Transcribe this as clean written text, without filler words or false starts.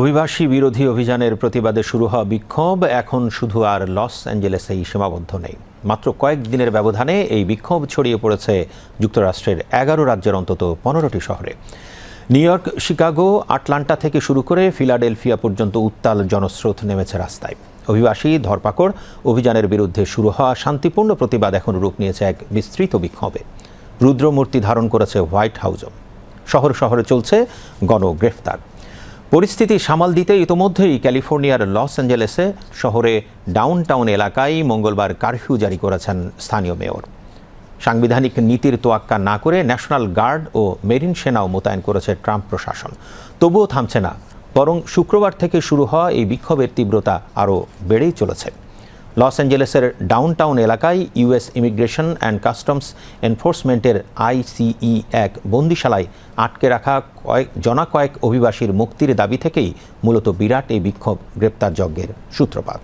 অভিবাসী বিরোধী অভিযানের প্রতিবাদে শুরু হওয়া বিক্ষোভ এখন শুধু আর লস অ্যাঞ্জেলেসেই সীমাবদ্ধ নেই। মাত্র কয়েক দিনের ব্যবধানে এই বিক্ষোভ ছড়িয়ে পড়েছে যুক্তরাষ্ট্রের 11 রাজ্যের অন্তত 15টি শহরে। নিউ ইয়র্ক, শিকাগো, আটলান্টা থেকে শুরু করে ফিলাডেলফিয়া পর্যন্ত উত্তাল জনস্রোত নেমেছে রাস্তায়। অভিবাসী ধরপাকড় অভিযানের বিরুদ্ধে শুরু হওয়া শান্তিপূর্ণ প্রতিবাদ এখন রূপ নিয়েছে এক বিস্তৃত বিক্ষোভে। রুদ্রমূর্তি ধারণ করেছে হোয়াইট হাউসও। শহরে শহরে চলছে গণগ্রেফতার। পরিস্থিতি সামাল দিতে ইতোমধ্যেই ক্যালিফোর্নিয়ার লস অ্যাঞ্জেলেসে শহরে ডাউনটাউন এলাকায় মঙ্গলবার কারফিউ জারি করেছেন স্থানীয় মেয়র। সাংবিধানিক নীতির তোয়াক্কা না করে ন্যাশনাল গার্ড ও মেরিন সেনাও মোতায়েন করেছে ট্রাম্প প্রশাসন। তবুও থামছে না, বরং শুক্রবার থেকে শুরু হওয়া এই বিক্ষোভের তীব্রতা আরও বেড়েই চলেছে। লস অ্যাঞ্জেলেসের ডাউনটাউন এলাকায় ইউএস ইমিগ্রেশন অ্যান্ড কাস্টমস এনফোর্সমেন্টের ICE এক বন্দিশালায় আটকে রাখা কয়েক অভিবাসীর মুক্তির দাবি থেকেই মূলত বিরাট এই বিক্ষোভ গ্রেপ্তার যজ্ঞের সূত্রপাত।